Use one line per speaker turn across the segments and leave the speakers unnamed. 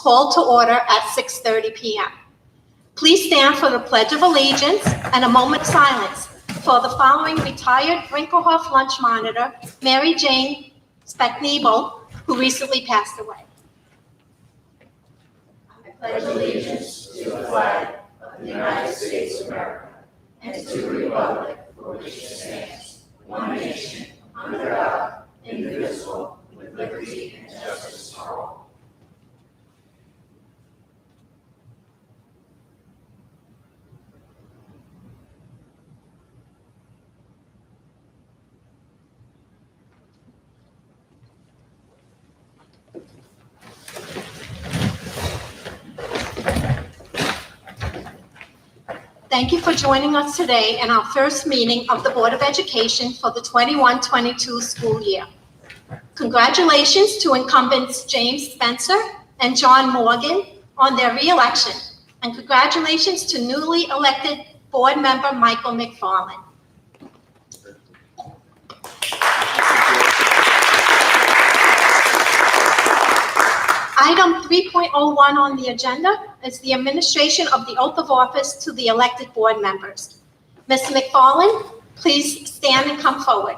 called to order at 6:30 p.m. Please stand for the Pledge of Allegiance and a moment of silence for the following retired Brinkerhoff lunch monitor, Mary Jane Specknebel, who recently passed away.
I pledge allegiance to the flag of the United States of America and to the republic for which it stands, one nation, under God, indivisible, with liberty and justice for all.
Thank you for joining us today in our first meeting of the Board of Education for the 21-22 school year. Congratulations to incumbents James Spencer and John Morgan on their re-election, and congratulations to newly elected board member Michael McFarland. Item 3.01 on the agenda is the administration of the oath of office to the elected board members. Mr. McFarland, please stand and come forward.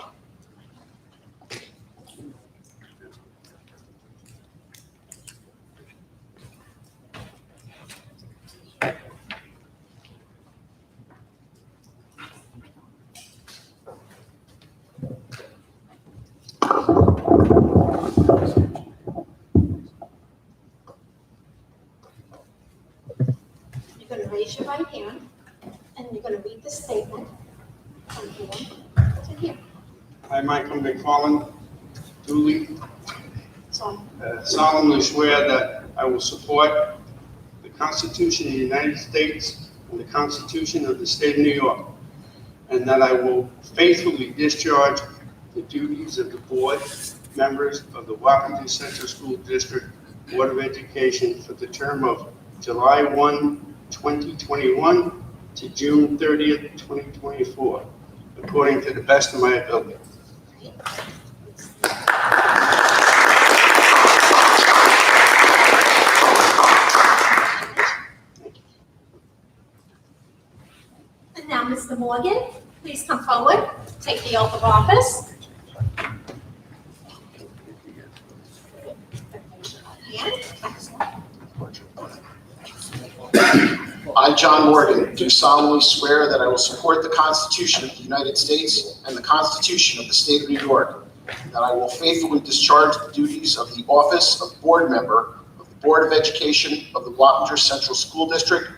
You're going to raise your right hand, and you're going to read the statement from here to here.
I, Michael McFarland, duly
So,
solemnly swear that I will support the Constitution of the United States and the Constitution of the State of New York, and that I will faithfully discharge the duties of the board members of the Wappinger Central School District Board of Education for the term of July 1, 2021 to June 30th, 2024, according to the best of my ability.
and now, Mr. Morgan, please come forward, take the oath of office.
I, John Morgan, do solemnly swear that I will support the Constitution of the United States and the Constitution of the State of New York, and that I will faithfully discharge the duties of the office of board member of the Board of Education of the Wappinger Central School District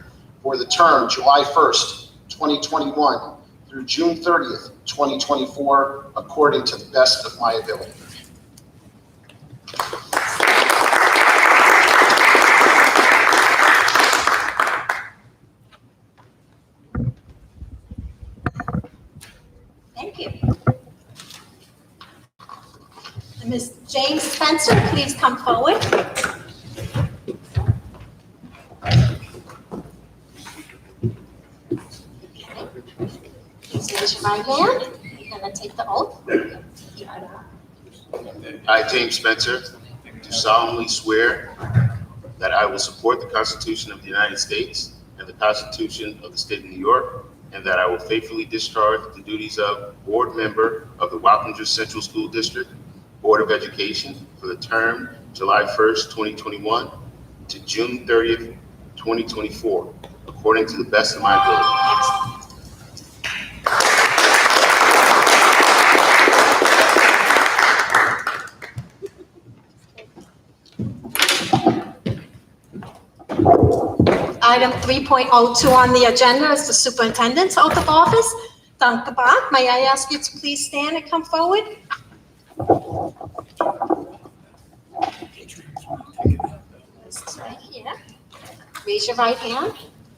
for the term July 1st, 2021 through June 30th, 2024, according to the best of my ability.
Thank you. And Ms. James Spencer, please come forward. Please raise your right hand. You're going to take the oath.
I, James Spencer, do solemnly swear that I will support the Constitution of the United States and the Constitution of the State of New York, and that I will faithfully discharge the duties of board member of the Wappinger Central School District Board of Education for the term July 1st, 2021 to June 30th, 2024, according to the best of my ability.
Item 3.02 on the agenda is the superintendent's oath of office. Dr. Bach, may I ask you to please stand and come forward? This is right here. Raise your right hand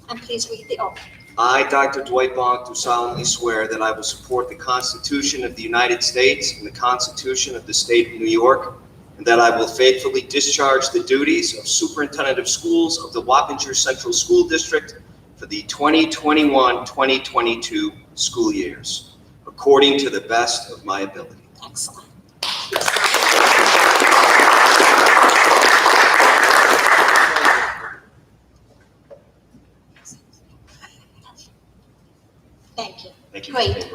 and please read the oath.
I, Dr. Dwight Bach, do solemnly swear that I will support the Constitution of the United States and the Constitution of the State of New York, and that I will faithfully discharge the duties of Superintendent of Schools of the Wappinger Central School District for the 2021-2022 school years, according to the best of my ability.
Excellent. Great.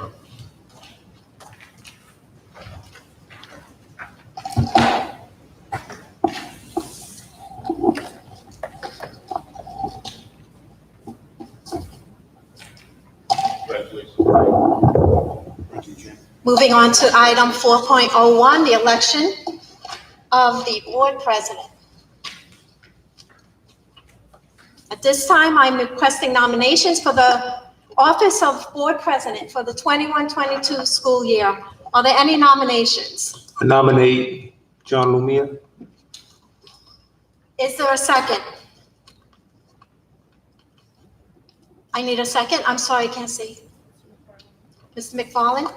Moving on to item 4.01, the election of the board president. At this time, I'm requesting nominations for the office of board president for the 21-22 school year. Are there any nominations?
I nominate John Lumia.
Is there a second? I need a second. I'm sorry, I can't see. Mr. McFarland?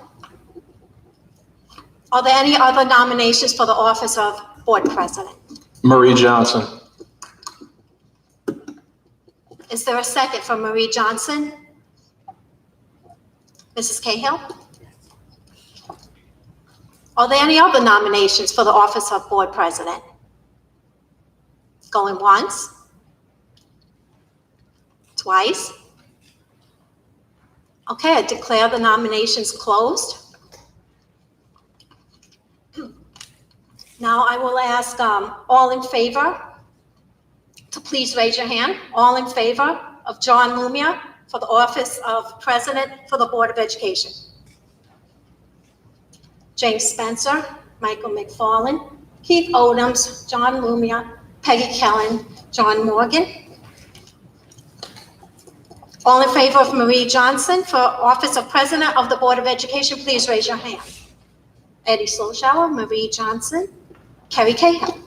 Are there any other nominations for the office of board president?
Marie Johnson.
Is there a second for Marie Johnson? Mrs. Cahill? Are there any other nominations for the office of board president? Going once? Twice? Okay, I declare the nominations closed. Now I will ask all in favor to please raise your hand. All in favor of John Lumia for the office of president for the Board of Education? James Spencer, Michael McFarland, Keith Odoms, John Lumia, Peggy Kellen, John Morgan. All in favor of Marie Johnson for office of president of the Board of Education, please raise your hand. Eddie Solschauer, Marie Johnson, Kerry Cahill.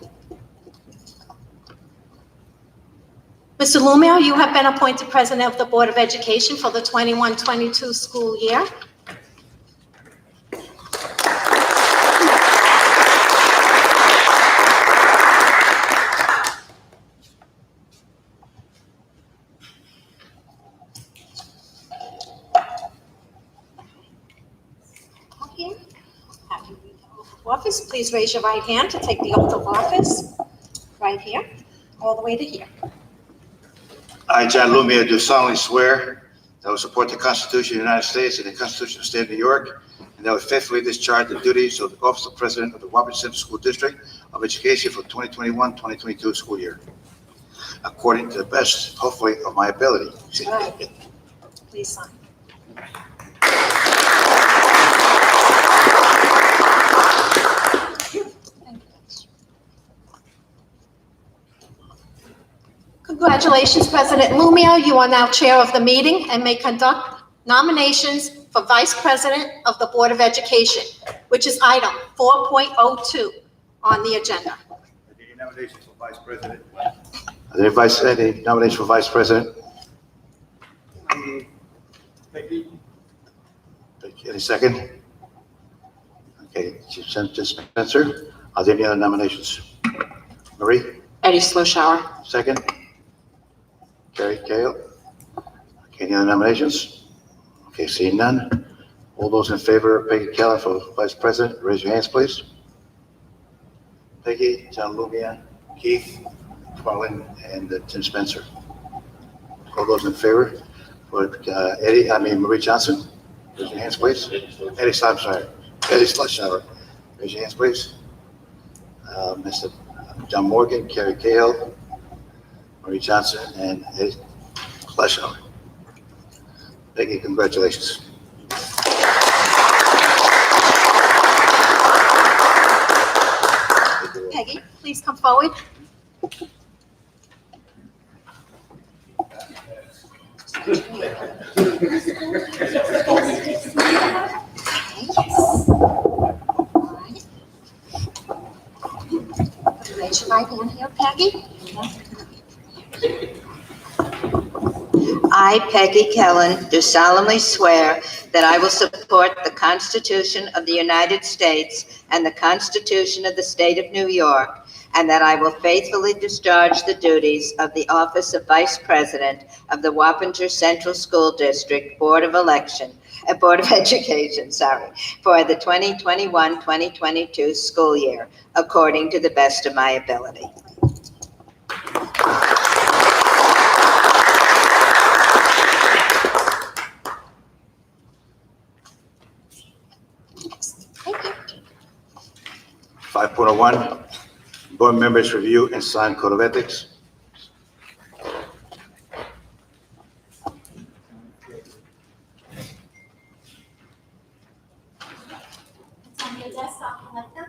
Mr. Lumia, you have been appointed president of the Board of Education for the 21-22 school year. Office, please raise your right hand to take the oath of office. Right here, all the way to here.
I, John Lumia, do solemnly swear that I will support the Constitution of the United States and the Constitution of the State of New York, and that I will faithfully discharge the duties of the Office of President of the Wabash Central School District of Education for 2021-2022 school year, according to the best, hopefully, of my ability.
All right. Please sign. Congratulations, President Lumia. You are now chair of the meeting and may conduct nominations for vice president of the Board of Education, which is item 4.02 on the agenda.
Any nominations for vice president? Are there any nominations for vice president? Any second? Okay, Chief Spencer. Are there any other nominations? Marie?
Eddie Sloshower.
Second? Carrie Cahill. Okay, any other nominations? Okay, seeing none. All those in favor of Peggy Keller for vice president, raise your hands, please. Peggy, John Lumia, Keith, Carlin, and Tim Spencer. All those in favor for Marie Johnson, raise your hands, please. Eddie Sloshower, raise your hands, please. Mr. John Morgan, Kerry Cahill, Marie Johnson, and Eddie Sloshower. Peggy, congratulations.
Peggy, please come forward. Raise your right hand here, Peggy.
I, Peggy Kellen, do solemnly swear that I will support the Constitution of the United States and the Constitution of the State of New York, and that I will faithfully discharge the duties of the office of Vice President of the Wappinger Central School District Board of Education, for the 2021-2022 school year, according to the best of my ability.
6.1, board members review and sign code of ethics.
It's on your desk, I'll collect them.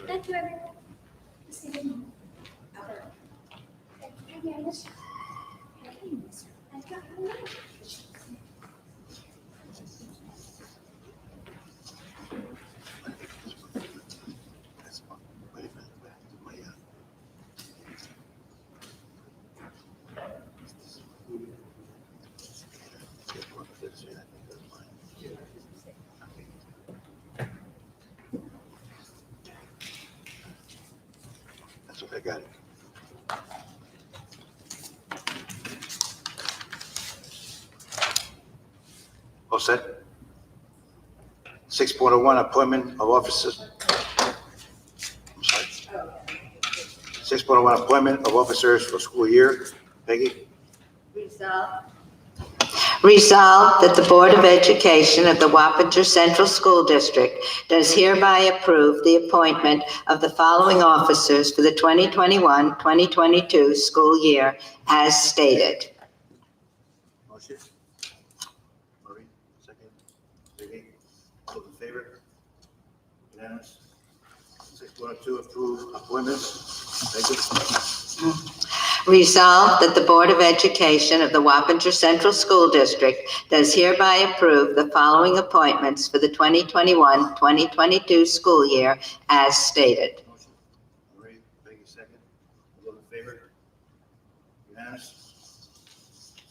Thank you, everyone.
That's what I got. All set? 6.01, appointment of officers. I'm sorry. 6.01, appointment of officers for school year. Peggy?
Resolved that the Board of Education of the Wappinger Central School District does hereby approve the appointment of the following officers for the 2021-2022 school year as stated.
Motion. Marie, second. Peggy? All in favor? Unanimous? 6.02, approve appointments. Peggy?
Resolved that the Board of Education of the Wappinger Central School District does hereby approve the following appointments for the 2021-2022 school year as stated.
Motion. Marie, Peggy, second. All those in favor? Unanimous?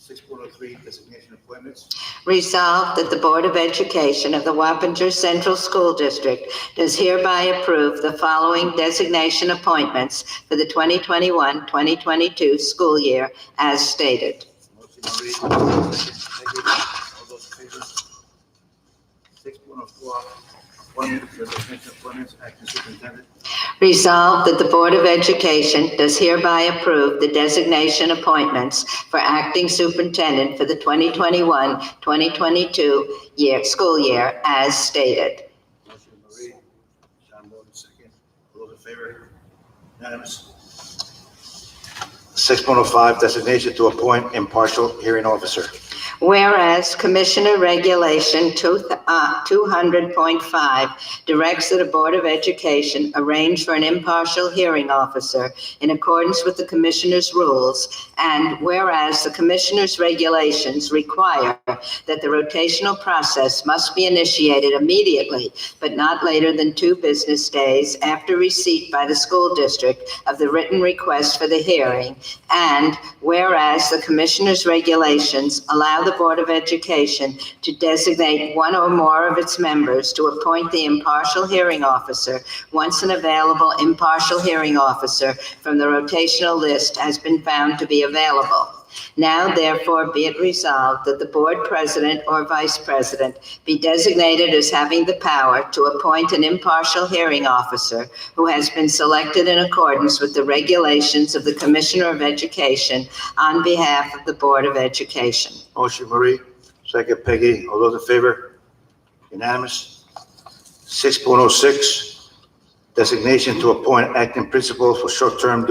6.03, designation appointments.
Resolved that the Board of Education of the Wappinger Central School District does hereby approve the following designation appointments for the 2021-2022 school year as stated.
Motion, Marie, second. Peggy, all those in favor? 6.04, appointment, designation appointments, acting superintendent.
Resolved that the Board of Education does hereby approve the designation appointments for acting superintendent for the 2021-2022 school year as stated.
Motion, Marie, John Morgan, second. All those in favor? Unanimous? 6.05, designation to appoint impartial hearing officer.
Whereas Commissioner Regulation 200.5 directs that a Board of Education arrange for an impartial hearing officer in accordance with the Commissioner's rules, and whereas the Commissioner's regulations require that the rotational process must be initiated immediately, but not later than 2 business days after receipt by the school district of the written request for the hearing, and whereas the Commissioner's regulations allow the Board of Education to designate one or more of its members to appoint the impartial hearing officer once an available impartial hearing officer from the rotational list has been found to be available. Now, therefore, be it resolved that the board president or vice president be designated as having the power to appoint an impartial hearing officer who has been selected in accordance with the regulations of the Commissioner of Education on behalf of the Board of Education.
Motion, Marie, second. Peggy, all those in favor? Unanimous? 6.06, designation to appoint acting principal for short-term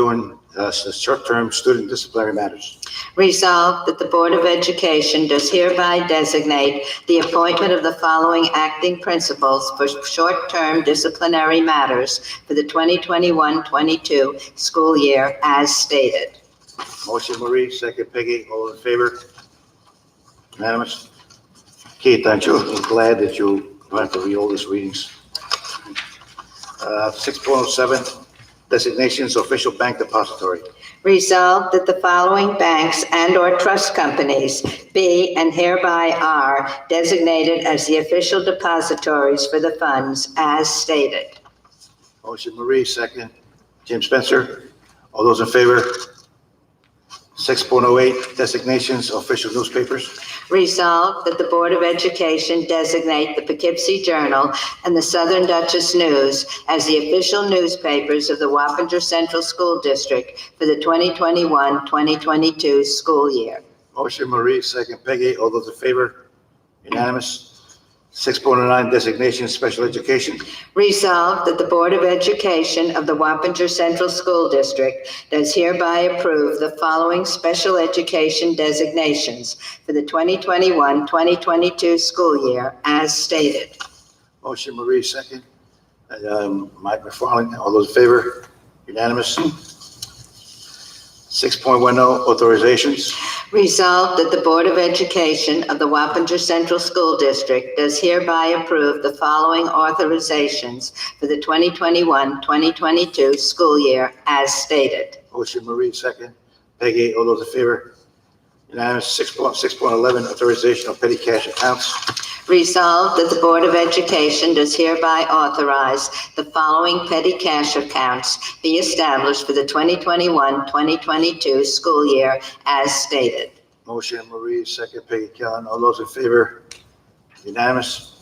student disciplinary matters.
Resolved that the Board of Education does hereby designate the appointment of the following acting principals for short-term disciplinary matters for the 2021-22 school year as stated.
Motion, Marie, second. Peggy, all in favor? Unanimous? Keith, aren't you glad that you don't have to read all these readings? 6.07, designations official bank depository.
Resolved that the following banks and/or trust companies be and hereby are designated as the official depositories for the funds as stated.
Motion, Marie, second. Jim Spencer, all those in favor? 6.08, designations of official newspapers.
Resolved that the Board of Education designate the Poughkeepsie Journal and the Southern Dutchess News as the official newspapers of the Wappinger Central School District for the 2021-2022 school year.
Motion Marie, second Peggy. All those in favor? Unanimous. 6.09, designations, special education.
Resolved that the Board of Education of the Wappinger Central School District does hereby approve the following special education designations for the 2021-2022 school year as stated.
Motion Marie, second. Mike McFarland. All those in favor? Unanimous. 6.10, authorizations.
Resolved that the Board of Education of the Wappinger Central School District does hereby approve the following authorizations for the 2021-2022 school year as stated.
Motion Marie, second. Peggy, all those in favor? Unanimous. 6.11, authorization of petty cash accounts.
Resolved that the Board of Education does hereby authorize the following petty cash accounts be established for the 2021-2022 school year as stated.
Motion Marie, second Peggy Kellen. All those in favor? Unanimous.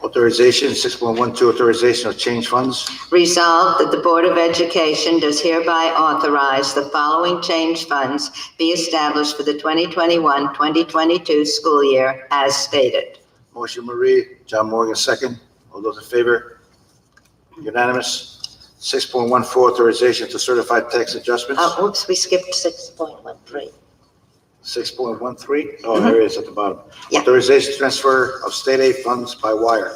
Authorization, 6.12, authorization of change funds.
Resolved that the Board of Education does hereby authorize the following change funds be established for the 2021-2022 school year as stated.
Motion Marie, John Morgan, second. All those in favor? Unanimous. 6.14, authorization to certified tax adjustments.
Oops, we skipped 6.13.
6.13, oh, there it is at the bottom.
Yeah.
Authorization transfer of state aid funds by wire.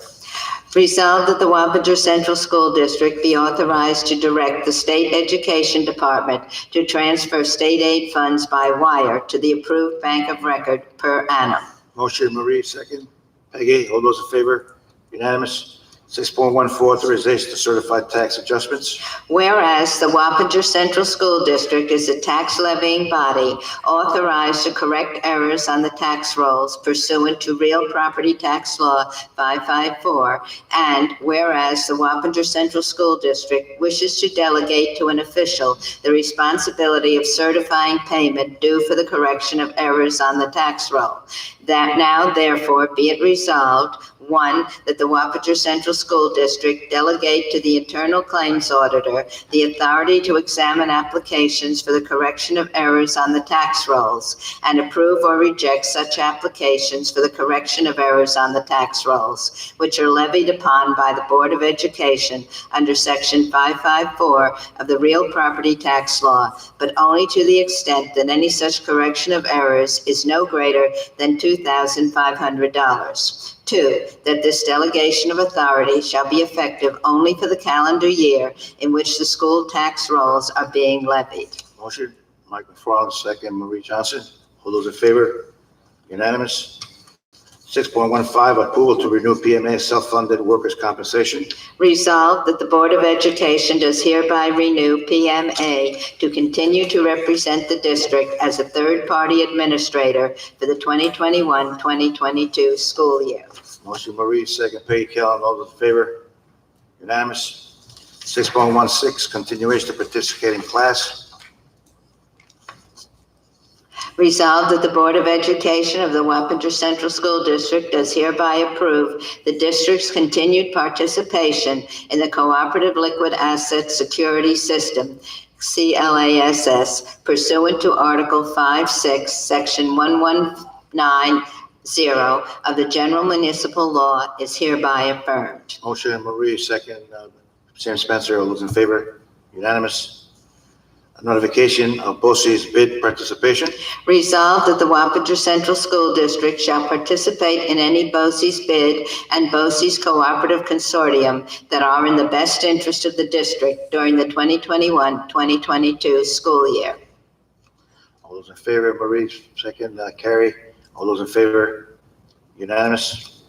Resolved that the Wappinger Central School District be authorized to direct the State Education Department to transfer state aid funds by wire to the approved bank of record per annum.
Motion Marie, second. Peggy, all those in favor? Unanimous. 6.14, authorization to certified tax adjustments.
Whereas the Wappinger Central School District is a tax levying body authorized to correct errors on the tax rolls pursuant to Real Property Tax Law 554, and whereas the Wappinger Central School District wishes to delegate to an official the responsibility of certifying payment due for the correction of errors on the tax roll, that now therefore be it resolved, 1, that the Wappinger Central School District delegate to the Internal Claims Auditor the authority to examine applications for the correction of errors on the tax rolls and approve or reject such applications for the correction of errors on the tax rolls, which are levied upon by the Board of Education under Section 554 of the Real Property Tax Law, but only to the extent that any such correction of errors is no greater than $2,500. 2, that this delegation of authority shall be effective only for the calendar year in which the school tax rolls are being levied.
Motion, Mike McFarland, second Marie Johnson. All those in favor? Unanimous. 6.15, approval to renew PMA self-funded workers' compensation.
Resolved that the Board of Education does hereby renew PMA to continue to represent the district as a third-party administrator for the 2021-2022 school year.
Motion Marie, second Peggy Kellen. All those in favor? Unanimous. 6.16, continuation to participate in class.
Resolved that the Board of Education of the Wappinger Central School District does hereby approve the district's continued participation in the Cooperative Liquid Asset Security System, CLASS, pursuant to Article 5.6, Section 1190 of the General Municipal Law is hereby affirmed.
Motion Marie, second Sam Spencer. All those in favor? Unanimous. Notification of BOCES bid participation.
Resolved that the Wappinger Central School District shall participate in any BOCES bid and BOCES cooperative consortium that are in the best interest of the district during the 2021-2022 school year.
All those in favor, Marie, second Carrie. All those in favor? Unanimous.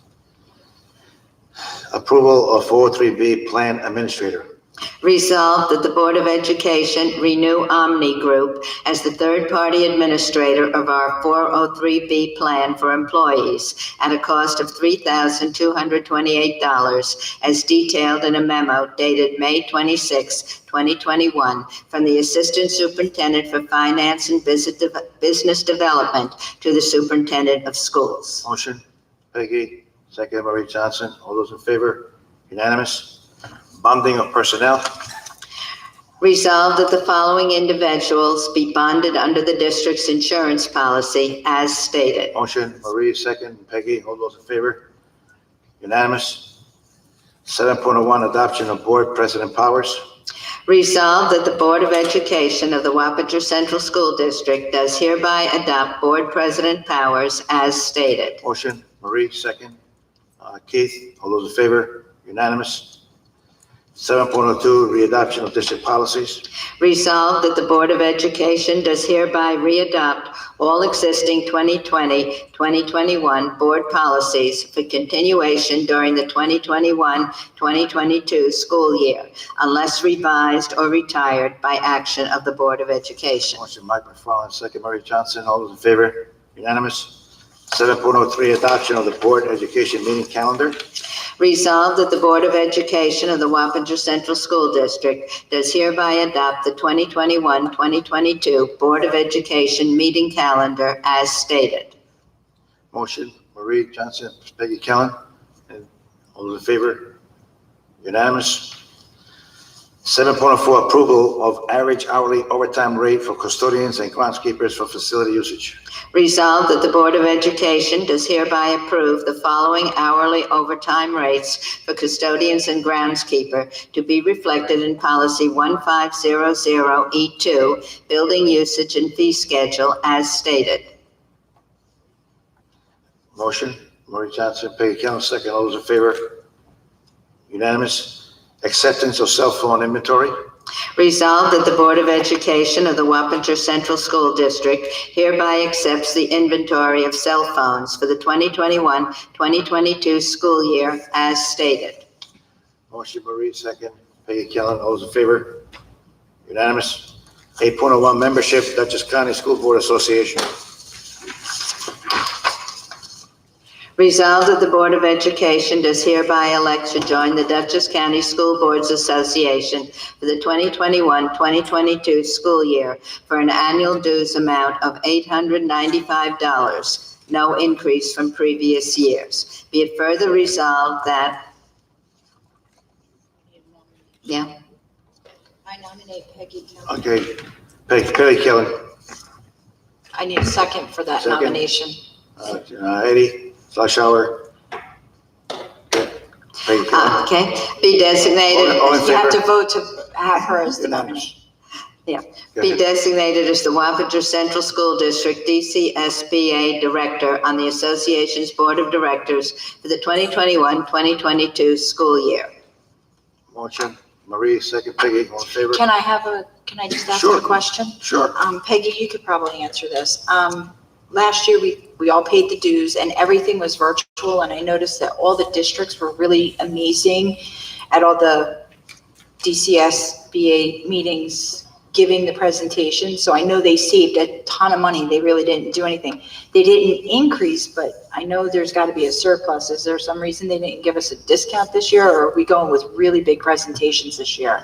Approval of 403B plan administrator.
Resolved that the Board of Education renew Omni Group as the third-party administrator of our 403B plan for employees at a cost of $3,228 as detailed in a memo dated May 26, 2021, from the Assistant Superintendent for Finance and Business Development to the Superintendent of Schools.
Motion, Peggy, second, Marie Johnson. All those in favor? Unanimous. Bonding of personnel.
Resolved that the following individuals be bonded under the district's insurance policy as stated.
Motion, Marie, second, Peggy. All those in favor? Unanimous. 7.01, adoption of board president powers.
Resolved that the Board of Education of the Wappinger Central School District does hereby adopt board president powers as stated.
Motion, Marie, second. Keith, all those in favor? Unanimous. 7.02, readoption of district policies.
Resolved that the Board of Education does hereby readopt all existing 2020-2021 board policies for continuation during the 2021-2022 school year, unless revised or retired by action of the Board of Education.
Motion, Mike McFarland, second, Marie Johnson. All those in favor? Unanimous. 7.03, adoption of the board education meeting calendar.
Resolved that the Board of Education of the Wappinger Central School District does hereby adopt the 2021-2022 Board of Education meeting calendar as stated.
Motion, Marie Johnson, Peggy Kellen. And all those in favor? Unanimous. 7.04, approval of average hourly overtime rate for custodians and groundskeepers for facility usage.
Resolved that the Board of Education does hereby approve the following hourly overtime rates for custodians and groundskeeper to be reflected in policy 1500E2, building usage and fee schedule as stated.
Motion, Marie Johnson, Peggy Kellen, second. All those in favor? Unanimous. Acceptance of cell phone inventory.
Resolved that the Board of Education of the Wappinger Central School District hereby accepts the inventory of cell phones for the 2021-2022 school year as stated.
Motion, Marie, second. Peggy Kellen, all those in favor? Unanimous. 8.01, membership, Dutchess County School Board Association.
Resolved that the Board of Education does hereby elect to join the Dutchess County School Boards Association for the 2021-2022 school year for an annual dues amount of $895, no increase from previous years. Be it further resolved that,
I nominate Peggy Kelly.
Okay, Peggy Kellen.
I need a second for that
Second.
nomination.
Eddie Fleischauer. Okay, Peggy Kellen.
okay, be designated.
All in
You have to
favor?
vote to have her as the nominee.
Unanimous. Go
Be
ahead.
designated as the Wappinger Central School District DCSBA Director on the Association's Board of Directors for the 2021-2022 school year.
Motion, Marie, second. Peggy, all in favor?
Can I just ask
Sure.
a question?
Sure.
Peggy, you could probably answer this. Last year, we all paid the dues and everything was virtual, and I noticed that all the districts were really amazing at all the DCSBA meetings, giving the presentation. So I know they saved a ton of money. They really didn't do anything. They didn't increase, but I know there's got to be a surplus. Is there some reason they didn't give us a discount this year, or are we going with really big presentations this year?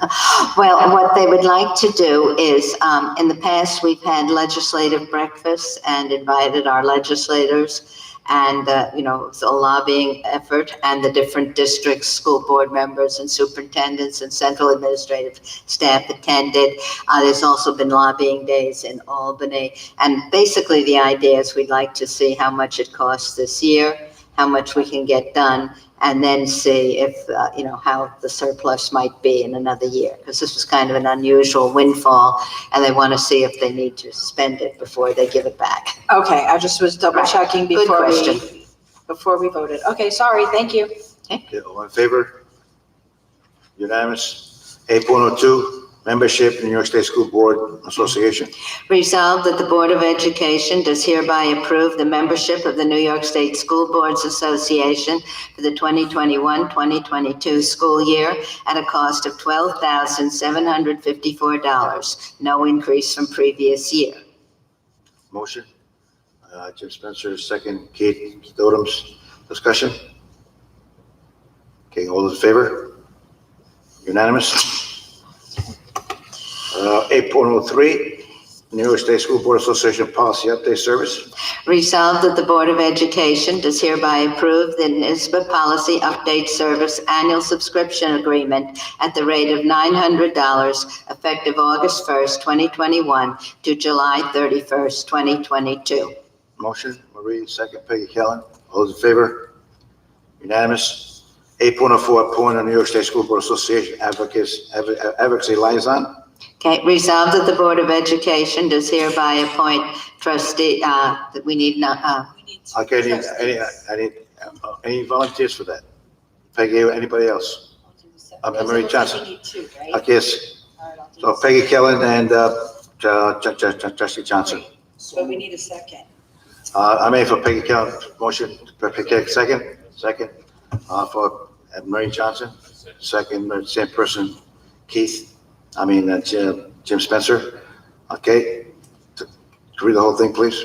Well, what they would like to do is, in the past, we've had legislative breakfasts and invited our legislators and, it's a lobbying effort, and the different districts, school board members and superintendents and central administrative staff attended. There's also been lobbying days in Albany. And basically the idea is we'd like to see how much it costs this year, how much we can get done, and then see if, how the surplus might be in another year. Because this was kind of an unusual windfall, and they want to see if they need to spend it before they give it back.
Okay, I just was double checking
Good question.
before we voted. Okay, sorry, thank you.
Okay, all in favor? Unanimous. 8.02, membership in the New York State School Board Association.
Resolved that the Board of Education does hereby approve the membership of the New York State School Boards Association for the 2021-2022 school year at a cost of $12,754, no increase from previous year.
Motion. Jim Spencer, second. Keith Odoms. Discussion? Okay, all those in favor? Unanimous? 8.03, New York State School Board Association Policy Update Service.
Resolved that the Board of Education does hereby approve the NYSBA Policy Update Service Annual Subscription Agreement at the rate of $900 effective August 1st, 2021 to July 31st, 2022.
Motion, Marie, second. Peggy Kellen. All those in favor? Unanimous. 8.04, appoint a New York State School Board Association Advocacy Liaison.
Okay, resolved that the Board of Education does hereby appoint trustee, that we need not,
Okay, any volunteers for that? Peggy, anybody else? Marie Johnson. Okay, yes. So Peggy Kellen and Trustee Johnson.
So we need a second.
I made for Peggy Kellen, motion, Peggy, second, for Marie Johnson, second, same person, Keith, Jim Spencer. Okay, read the whole thing, please.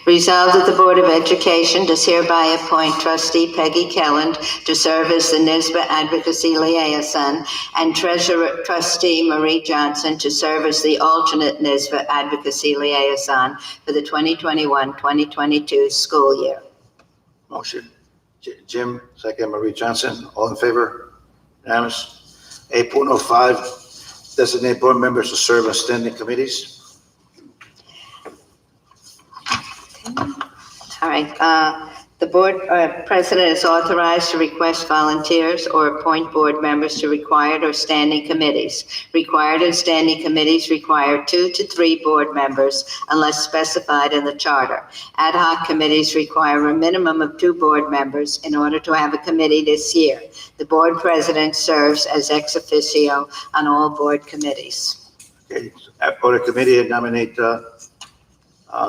resolved that the Board of Education does hereby appoint trustee Peggy Kelland to serve as the NYSBA Advocacy Liaison and treasurer trustee Marie Johnson to serve as the alternate NYSBA Advocacy Liaison for the 2021-2022 school year.
Motion. Jim, second. Marie Johnson. All in favor? Unanimous. 8.05, designate board members to serve on standing committees.
All right, the board president is authorized to request volunteers or appoint board members to required or standing committees. Required and standing committees require 2 to 3 board members unless specified in the charter. Ad hoc committees require a minimum of 2 board members in order to have a committee this year. The board president serves as ex officio on all board committees.
Okay, board committee, I nominate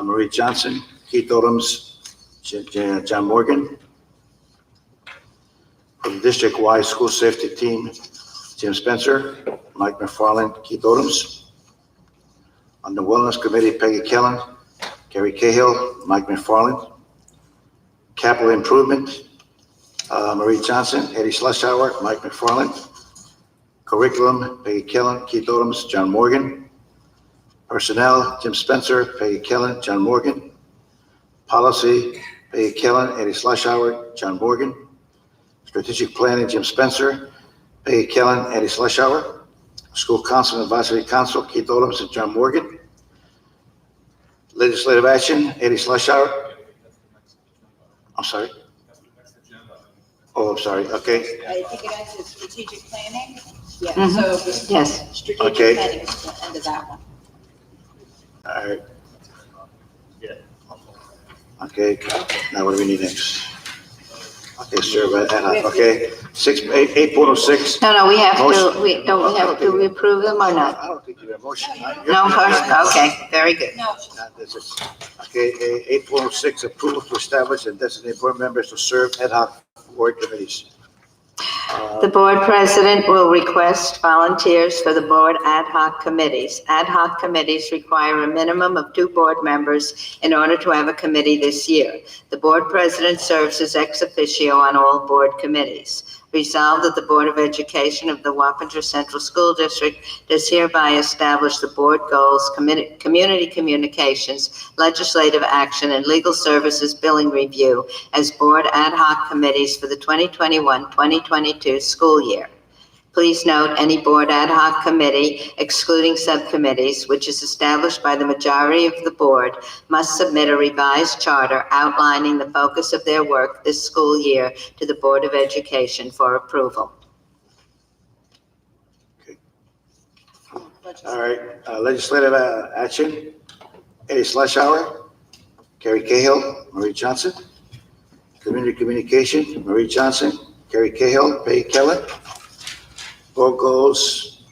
Marie Johnson, Keith Odoms, John Morgan. For the district-wide school safety team, Jim Spencer, Mike McFarland, Keith Odoms. On the wellness committee, Peggy Kellen, Gary Cahill, Mike McFarland. Capital improvement, Marie Johnson, Eddie Schlesshauer, Mike McFarland. Curriculum, Peggy Kellen, Keith Odoms, John Morgan. Personnel, Jim Spencer, Peggy Kellen, John Morgan. Policy, Peggy Kellen, Eddie Schlesshauer, John Morgan. Strategic planning, Jim Spencer, Peggy Kellen, Eddie Schlesshauer. School council and advisory council, Keith Odoms and John Morgan. Legislative action, Eddie Schlesshauer. I'm sorry. Oh, I'm sorry. Okay.
I think it ends with strategic planning. Yeah,
Mhm.
so
Yes.
strategic
Okay.
planning is the end of that one.
All right. Okay, now what do we need next? Okay, serve ad hoc, okay. 8.06.
No, we have to,
Motion.
do we approve them or not?
I don't think you have a motion.
No, first, okay, very good.
No,
Okay, 8.06, approval to establish and designate board members to serve ad hoc board committees.
The board president will request volunteers for the board ad hoc committees. Ad hoc committees require a minimum of 2 board members in order to have a committee this year. The board president serves as ex officio on all board committees. Resolved that the Board of Education of the Wappinger Central School District does hereby establish the board goals, community communications, legislative action, and legal services billing review as board ad hoc committees for the 2021-2022 school year. Please note, any board ad hoc committee, excluding subcommittees, which is established by the majority of the board, must submit a revised charter outlining the focus of their work this school year to the Board of Education for approval.
All right, legislative action, Eddie Schlesshauer, Gary Cahill, Marie Johnson. Community communication, Marie Johnson, Gary Cahill, Peggy Keller. Board goals,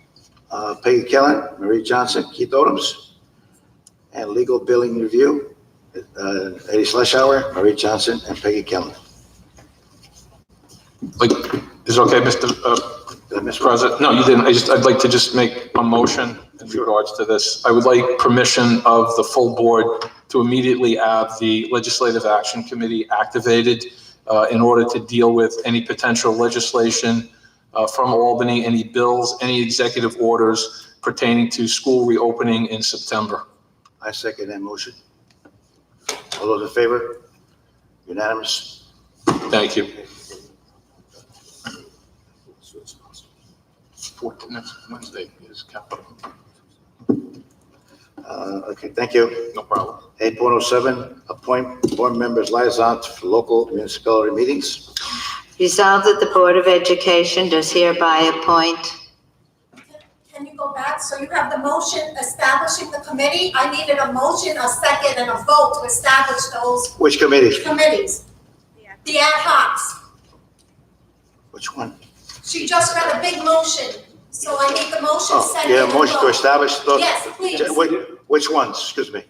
Peggy Kellen, Marie Johnson, Keith Odoms. And legal billing review, Eddie Schlesauer, Marie Johnson, and Peggy Kellen.
Like, is it okay, Mr.
Did I miss one?
President? No, you didn't. I'd like to just make a motion in regards to this. I would like permission of the full board to immediately have the Legislative Action Committee activated in order to deal with any potential legislation from Albany, any bills, any executive orders pertaining to school reopening in September.
I second that motion. All those in favor? Unanimous?
Thank you. Next Wednesday is capital.
Okay, thank you.
No problem.
8.07, appoint board members liaisons for local municipality meetings.
Resolved that the Board of Education does hereby appoint.
Can you go back? So you have the motion establishing the committee. I needed a motion, a second, and a vote to establish those
Which committee?
committees. The ad hocs.
Which one?
She just read a big motion, so I need the motion
Oh,
second.
yeah,
and
motion to
vote.
establish those.
Yes, please.
Which ones? Excuse me.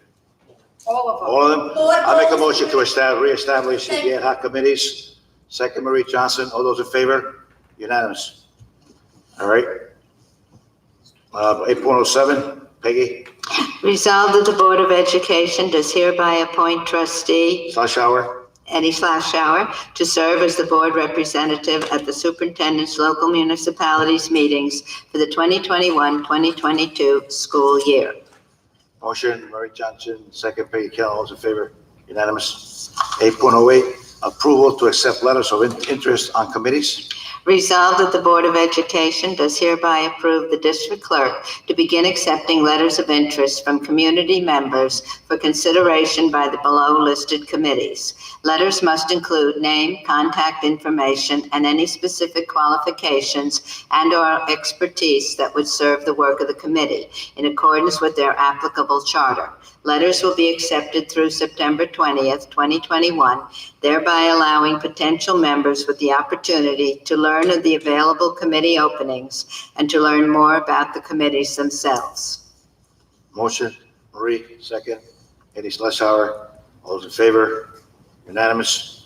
All of them.
All of them?
Board
I make a
goals.
motion to reestablish the ad hoc committees. Second, Marie Johnson. All those in favor? Unanimous. All right. 8.07, Peggy
Resolved that the Board of Education does hereby appoint trustee
Schlesauer.
Eddie Schlesauer to serve as the board representative at the superintendent's local municipalities meetings for the 2021-2022 school year.
Motion, Marie Johnson. Second, Peggy Kell. All those in favor? Unanimous. 8.08, approval to accept letters of interest on committees.
Resolved that the Board of Education does hereby approve the district clerk to begin accepting letters of interest from community members for consideration by the below listed committees. Letters must include name, contact information, and any specific qualifications and/or expertise that would serve the work of the committee in accordance with their applicable charter. Letters will be accepted through September 20th, 2021, thereby allowing potential members with the opportunity to learn of the available committee openings and to learn more about the committees themselves.
Motion, Marie. Second, Eddie Schlesauer. All those in favor? Unanimous.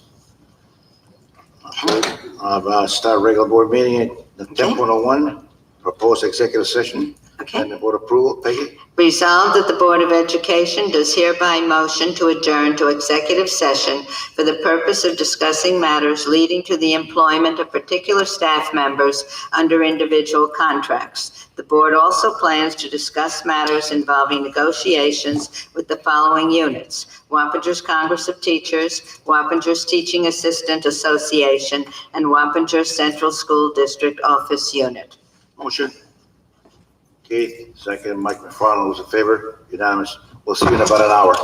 Start regular board meeting at 10.01, proposed executive session.
Okay.
And the board approval. Peggy?
Resolved that the Board of Education does hereby motion to adjourn to executive session for the purpose of discussing matters leading to the employment of particular staff members under individual contracts. The board also plans to discuss matters involving negotiations with the following units: Wappingers Congress of Teachers, Wappingers Teaching Assistant Association, and Wappingers Central School District Office Unit.
Motion. Keith, second. Mike McFarland, those in favor? Unanimous. We'll see you in about an hour.